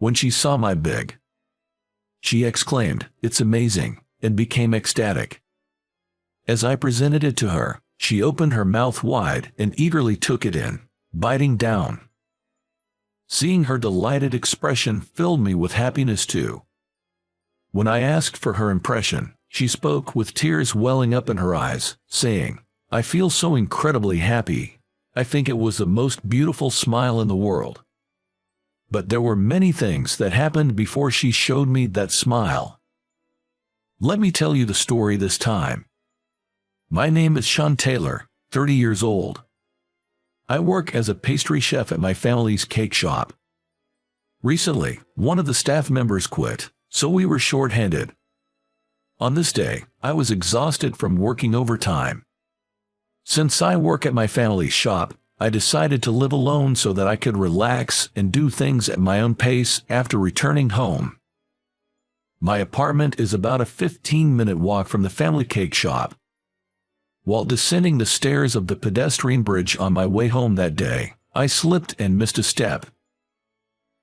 When she saw my bag, she exclaimed, "It's amazing," and became ecstatic. As I presented it to her, she opened her mouth wide and eagerly took it in, biting down. Seeing her delighted expression filled me with happiness too. When I asked for her impression, she spoke with tears welling up in her eyes, saying, "I feel so incredibly happy. I think it was the most beautiful smile in the world." But there were many things that happened before she showed me that smile. Let me tell you the story this time. My name is Sean Taylor, 30 years old. I work as a pastry chef at my family's cake shop. Recently, one of the staff members quit, so we were short-handed. On this day, I was exhausted from working overtime. Since I work at my family's shop, I decided to live alone so that I could relax and do things at my own pace after returning home. My apartment is about a 15-minute walk from the family cake shop. While descending the stairs of the pedestrian bridge on my way home that day, I slipped and missed a step.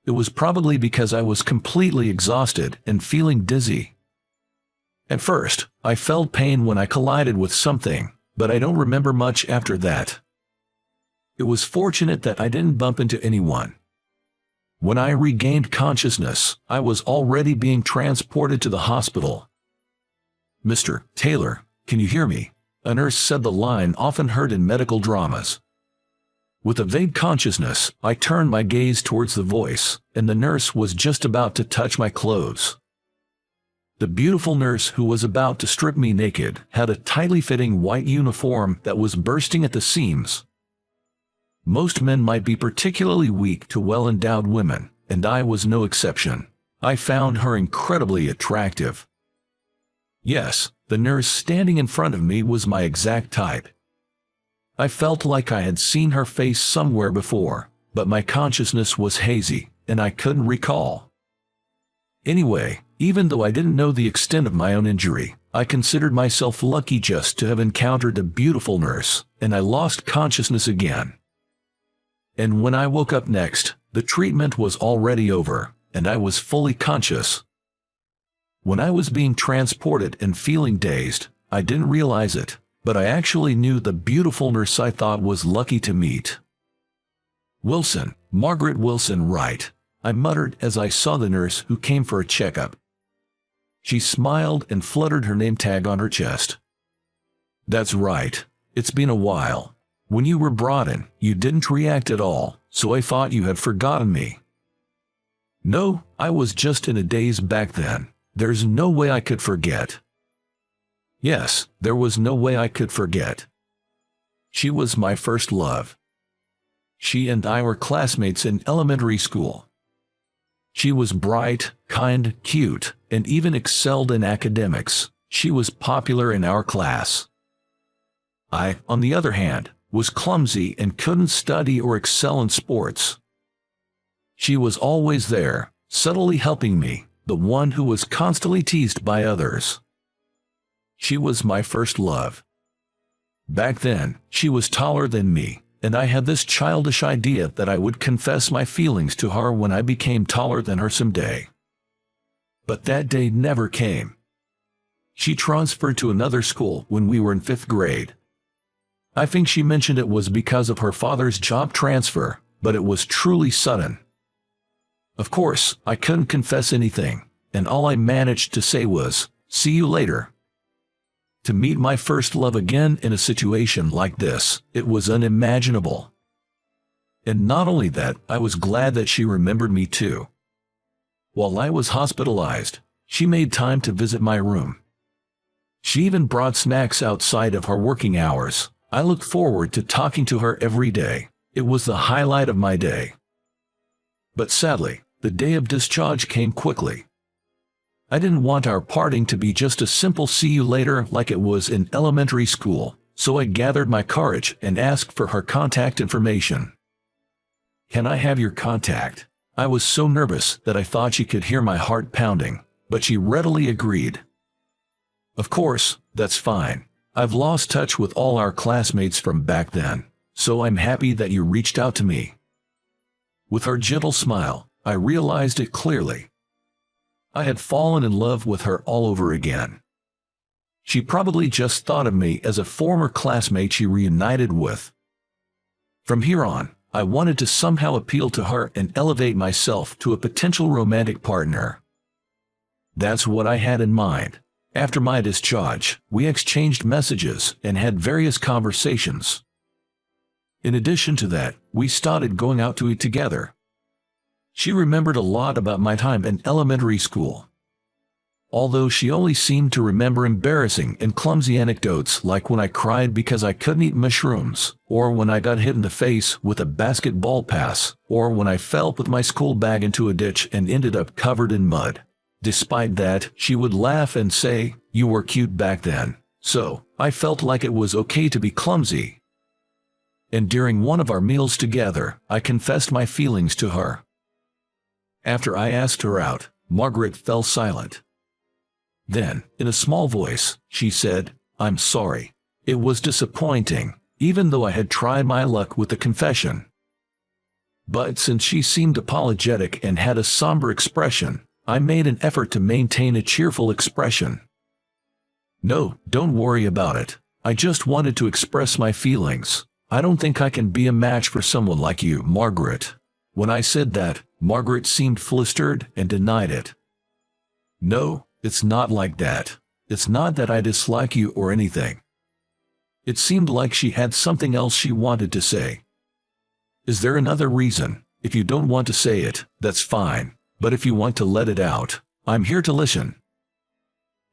It was probably because I was completely exhausted and feeling dizzy. At first, I felt pain when I collided with something, but I don't remember much after that. It was fortunate that I didn't bump into anyone. When I regained consciousness, I was already being transported to the hospital. "Mr. Taylor, can you hear me?" a nurse said, the line often heard in medical dramas. With a vague consciousness, I turned my gaze towards the voice, and the nurse was just about to touch my clothes. The beautiful nurse who was about to strip me naked had a tightly fitting white uniform that was bursting at the seams. Most men might be particularly weak to well-endowed women, and I was no exception. I found her incredibly attractive. Yes, the nurse standing in front of me was my exact type. I felt like I had seen her face somewhere before, but my consciousness was hazy, and I couldn't recall. Anyway, even though I didn't know the extent of my own injury, I considered myself lucky just to have encountered a beautiful nurse, and I lost consciousness again. And when I woke up next, the treatment was already over, and I was fully conscious. When I was being transported and feeling dazed, I didn't realize it, but I actually knew the beautiful nurse I thought was lucky to meet. "Wilson, Margaret Wilson, right?" I muttered as I saw the nurse who came for a checkup. She smiled and fluttered her name tag on her chest. "That's right. It's been a while. When you were brought in, you didn't react at all, so I thought you had forgotten me." "No, I was just in a daze back then. There's no way I could forget." Yes, there was no way I could forget. She was my first love. She and I were classmates in elementary school. She was bright, kind, cute, and even excelled in academics. She was popular in our class. I, on the other hand, was clumsy and couldn't study or excel in sports. She was always there, subtly helping me, the one who was constantly teased by others. She was my first love. Back then, she was taller than me, and I had this childish idea that I would confess my feelings to her when I became taller than her someday. But that day never came. She transferred to another school when we were in 5th grade. I think she mentioned it was because of her father's job transfer, but it was truly sudden. Of course, I couldn't confess anything, and all I managed to say was, "See you later." To meet my first love again in a situation like this, it was unimaginable. And not only that, I was glad that she remembered me too. While I was hospitalized, she made time to visit my room. She even brought snacks outside of her working hours. I looked forward to talking to her every day. It was the highlight of my day. But sadly, the day of discharge came quickly. I didn't want our parting to be just a simple "see you later" like it was in elementary school, so I gathered my courage and asked for her contact information. "Can I have your contact?" I was so nervous that I thought she could hear my heart pounding, but she readily agreed. "Of course, that's fine. I've lost touch with all our classmates from back then, so I'm happy that you reached out to me." With her gentle smile, I realized it clearly. I had fallen in love with her all over again. She probably just thought of me as a former classmate she reunited with. From here on, I wanted to somehow appeal to her and elevate myself to a potential romantic partner. That's what I had in mind. After my discharge, we exchanged messages and had various conversations. In addition to that, we started going out to eat together. She remembered a lot about my time in elementary school. Although she only seemed to remember embarrassing and clumsy anecdotes like when I cried because I couldn't eat mushrooms, or when I got hit in the face with a basketball pass, or when I fell with my school bag into a ditch and ended up covered in mud. Despite that, she would laugh and say, "You were cute back then." So, I felt like it was okay to be clumsy. And during one of our meals together, I confessed my feelings to her. After I asked her out, Margaret fell silent. Then, in a small voice, she said, "I'm sorry. It was disappointing, even though I had tried my luck with the confession." But since she seemed apologetic and had a somber expression, I made an effort to maintain a cheerful expression. "No, don't worry about it. I just wanted to express my feelings. I don't think I can be a match for someone like you, Margaret." When I said that, Margaret seemed flustered and denied it. "No, it's not like that. It's not that I dislike you or anything." It seemed like she had something else she wanted to say. "Is there another reason? If you don't want to say it, that's fine. But if you want to let it out, I'm here to listen."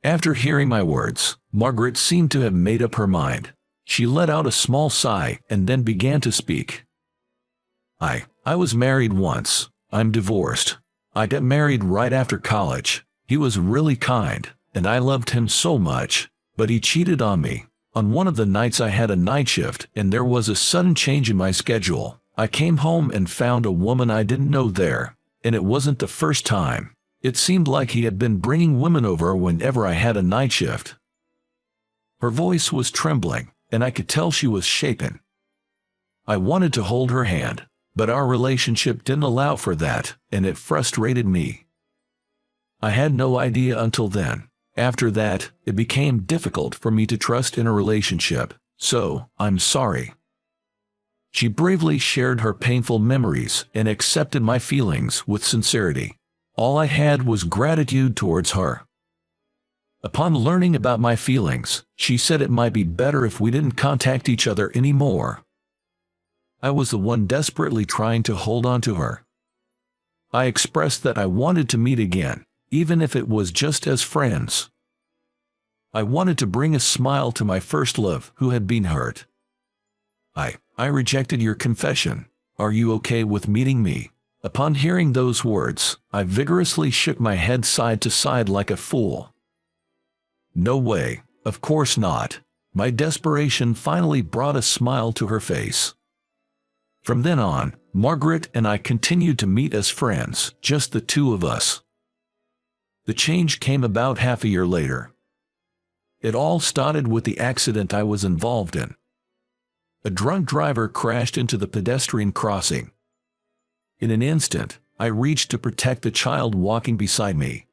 After hearing my words, Margaret seemed to have made up her mind. She let out a small sigh and then began to speak. I was married once. I'm divorced. I got married right after college. He was really kind, and I loved him so much, but he cheated on me. On one of the nights I had a night shift and there was a sudden change in my schedule. I came home and found a woman I didn't know there, and it wasn't the first time. It seemed like he had been bringing women over whenever I had a night shift. Her voice was trembling, and I could tell she was shaken. I wanted to hold her hand, but our relationship didn't allow for that, and it frustrated me. I had no idea until then. After that, it became difficult for me to trust in a relationship, so I'm sorry. She bravely shared her painful memories and accepted my feelings with sincerity. All I had was gratitude towards her. Upon learning about my feelings, she said it might be better if we didn't contact each other anymore. I was the one desperately trying to hold on to her. I expressed that I wanted to meet again, even if it was just as friends. I wanted to bring a smile to my first love who had been hurt. I rejected your confession. Are you okay with meeting me?" Upon hearing those words, I vigorously shook my head side to side like a fool. "No way, of course not." My desperation finally brought a smile to her face. From then on, Margaret and I continued to meet as friends, just the two of us. The change came about half a year later. It all started with the accident I was involved in. A drunk driver crashed into the pedestrian crossing. In an instant, I reached to protect the child walking beside me.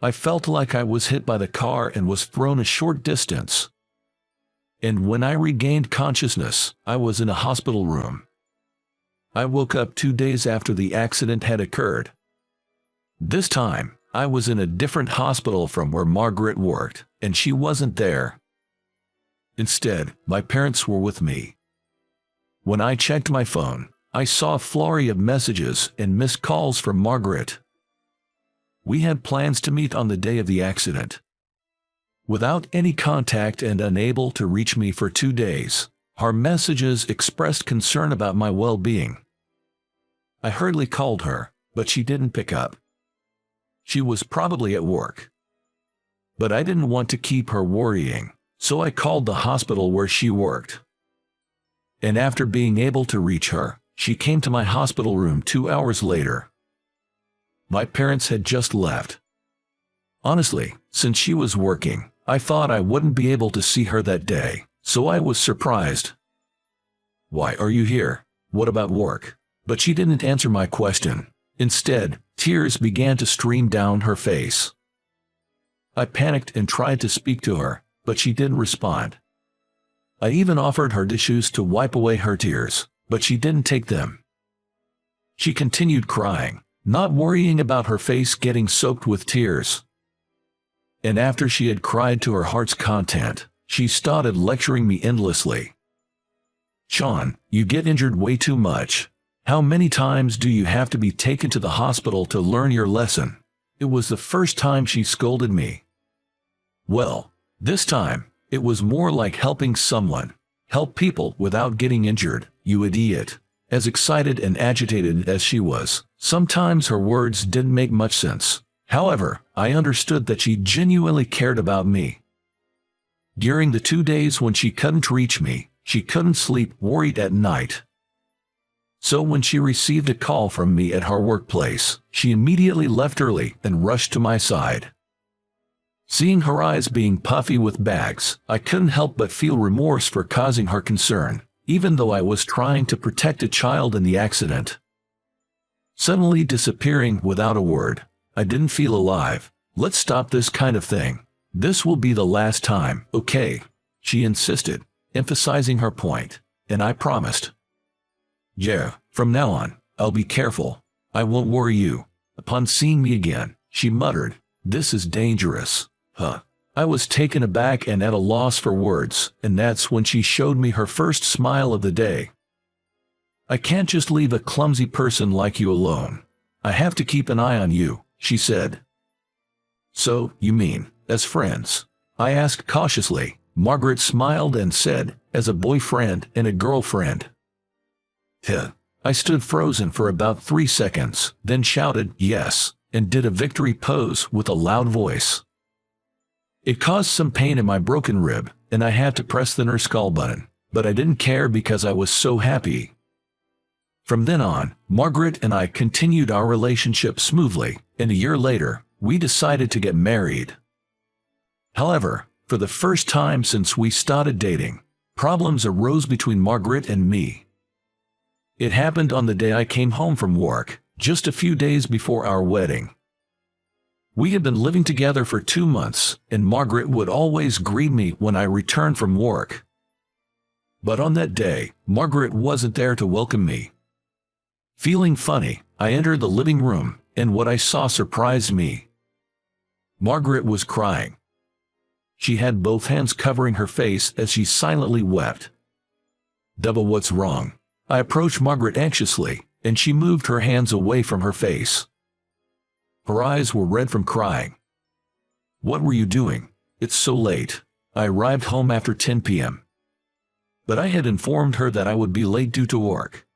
I felt like I was hit by the car and was thrown a short distance. And when I regained consciousness, I was in a hospital room. I woke up 2 days after the accident had occurred. This time, I was in a different hospital from where Margaret worked, and she wasn't there. Instead, my parents were with me. When I checked my phone, I saw a flurry of messages and missed calls from Margaret. We had plans to meet on the day of the accident. Without any contact and unable to reach me for 2 days, her messages expressed concern about my well-being. I hurriedly called her, but she didn't pick up. She was probably at work. But I didn't want to keep her worrying, so I called the hospital where she worked. And after being able to reach her, she came to my hospital room 2 hours later. My parents had just left. Honestly, since she was working, I thought I wouldn't be able to see her that day, so I was surprised. "Why are you here? What about work?" But she didn't answer my question. Instead, tears began to stream down her face. I panicked and tried to speak to her, but she didn't respond. I even offered her tissues to wipe away her tears, but she didn't take them. She continued crying, not worrying about her face getting soaked with tears. And after she had cried to her heart's content, she started lecturing me endlessly. "Sean, you get injured way too much. How many times do you have to be taken to the hospital to learn your lesson?" It was the first time she scolded me. Well, this time, it was more like helping someone. Help people without getting injured, you idiot. As excited and agitated as she was, sometimes her words didn't make much sense. However, I understood that she genuinely cared about me. During the 2 days when she couldn't reach me, she couldn't sleep, worried at night. So when she received a call from me at her workplace, she immediately left early and rushed to my side. Seeing her eyes being puffy with bags, I couldn't help but feel remorse for causing her concern, even though I was trying to protect a child in the accident. Suddenly disappearing without a word, I didn't feel alive. "Let's stop this kind of thing. This will be the last time, okay?" she insisted, emphasizing her point, and I promised. "Yeah, from now on, I'll be careful. I won't worry you." Upon seeing me again, she muttered, "This is dangerous." I was taken aback and at a loss for words, and that's when she showed me her first smile of the day. "I can't just leave a clumsy person like you alone. I have to keep an eye on you," she said. "So, you mean, as friends?" I asked cautiously. Margaret smiled and said, "As a boyfriend and a girlfriend." I stood frozen for about 3 seconds, then shouted, "Yes," and did a victory pose with a loud voice. It caused some pain in my broken rib, and I had to press the nurse call button, but I didn't care because I was so happy. From then on, Margaret and I continued our relationship smoothly, and a year later, we decided to get married. However, for the first time since we started dating, problems arose between Margaret and me. It happened on the day I came home from work, just a few days before our wedding. We had been living together for 2 months, and Margaret would always greet me when I returned from work. But on that day, Margaret wasn't there to welcome me. Feeling funny, I entered the living room, and what I saw surprised me. Margaret was crying. She had both hands covering her face as she silently wept. "Devil, what's wrong?" I approached Margaret anxiously, and she moved her hands away from her face. Her eyes were red from crying. "What were you doing? It's so late." I arrived home after 10 p.m. But I had informed her that I would be late due to work.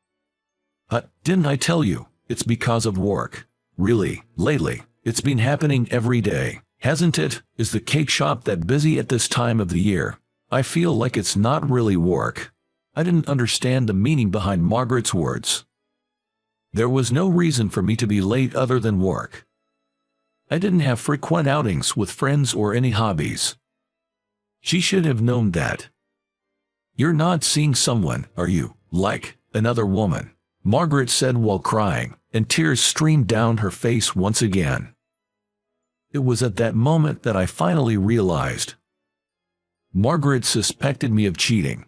Didn't I tell you? It's because of work." "Really, lately, it's been happening every day, hasn't it? Is the cake shop that busy at this time of the year? I feel like it's not really work." I didn't understand the meaning behind Margaret's words. There was no reason for me to be late other than work. I didn't have frequent outings with friends or any hobbies. She should have known that. "You're not seeing someone, are you, like another woman?" Margaret said while crying, and tears streamed down her face once again. It was at that moment that I finally realized. Margaret suspected me of cheating.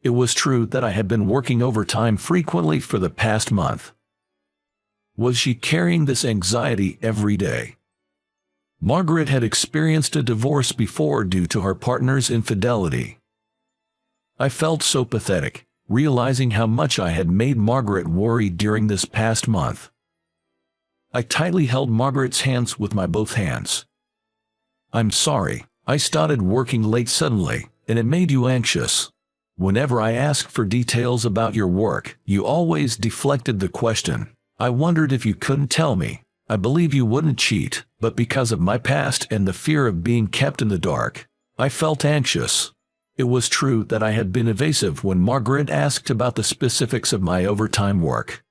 It was true that I had been working overtime frequently for the past month. Was she carrying this anxiety every day? Margaret had experienced a divorce before due to her partner's infidelity. I felt so pathetic, realizing how much I had made Margaret worry during this past month. I tightly held Margaret's hands with my both hands. "I'm sorry, I started working late suddenly, and it made you anxious. Whenever I asked for details about your work, you always deflected the question. I wondered if you couldn't tell me. I believe you wouldn't cheat, but because of my past and the fear of being kept in the dark, I felt anxious." It was true that I had been evasive when Margaret asked about the specifics of my overtime work.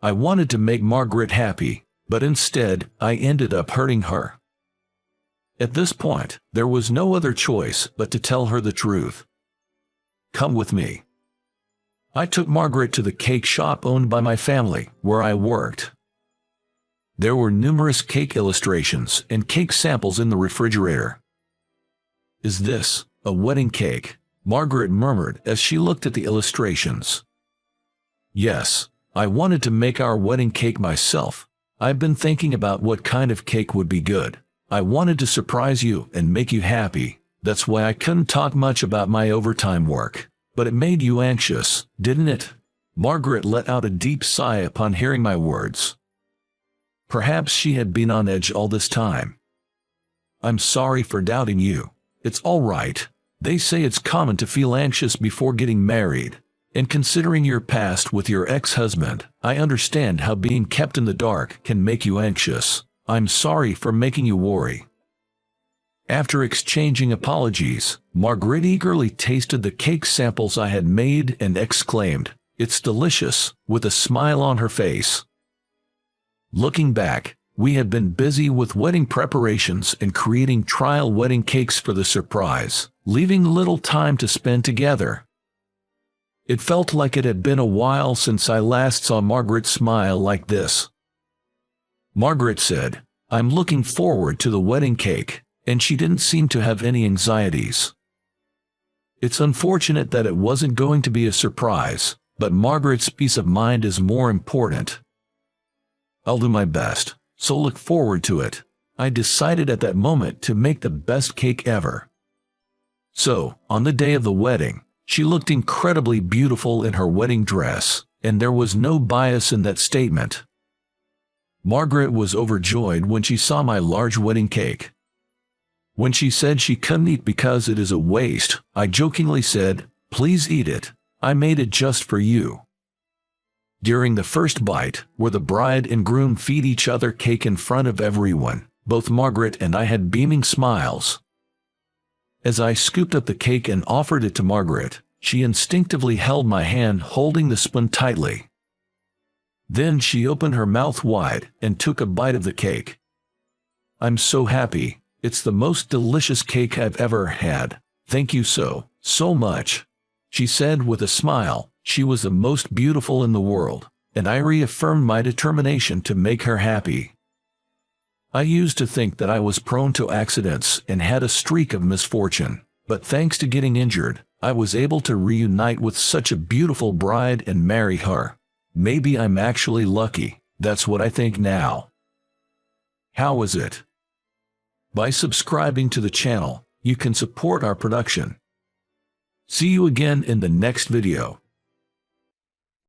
I wanted to make Margaret happy, but instead, I ended up hurting her. At this point, there was no other choice but to tell her the truth. "Come with me." I took Margaret to the cake shop owned by my family, where I worked. There were numerous cake illustrations and cake samples in the refrigerator. "Is this a wedding cake?" Margaret murmured as she looked at the illustrations. "Yes, I wanted to make our wedding cake myself. I've been thinking about what kind of cake would be good. I wanted to surprise you and make you happy. That's why I couldn't talk much about my overtime work. But it made you anxious, didn't it?" Margaret let out a deep sigh upon hearing my words. Perhaps she had been on edge all this time. "I'm sorry for doubting you. It's all right. They say it's common to feel anxious before getting married. And considering your past with your ex-husband, I understand how being kept in the dark can make you anxious. I'm sorry for making you worry." After exchanging apologies, Margaret eagerly tasted the cake samples I had made and exclaimed, "It's delicious," with a smile on her face. Looking back, we had been busy with wedding preparations and creating trial wedding cakes for the surprise, leaving little time to spend together. It felt like it had been a while since I last saw Margaret smile like this. Margaret said, "I'm looking forward to the wedding cake," and she didn't seem to have any anxieties. It's unfortunate that it wasn't going to be a surprise, but Margaret's peace of mind is more important. I'll do my best, so look forward to it. I decided at that moment to make the best cake ever. So, on the day of the wedding, she looked incredibly beautiful in her wedding dress, and there was no bias in that statement. Margaret was overjoyed when she saw my large wedding cake. When she said she couldn't eat because it is a waste, I jokingly said, "Please eat it. I made it just for you." During the first bite, where the bride and groom feed each other cake in front of everyone, both Margaret and I had beaming smiles. As I scooped up the cake and offered it to Margaret, she instinctively held my hand, holding the spoon tightly. Then she opened her mouth wide and took a bite of the cake. "I'm so happy. It's the most delicious cake I've ever had. Thank you so much," she said with a smile. She was the most beautiful in the world, and I reaffirmed my determination to make her happy. I used to think that I was prone to accidents and had a streak of misfortune, but thanks to getting injured, I was able to reunite with such a beautiful bride and marry her. Maybe I'm actually lucky. That's what I think now. How is it? By subscribing to the channel, you can support our production. See you again in the next video.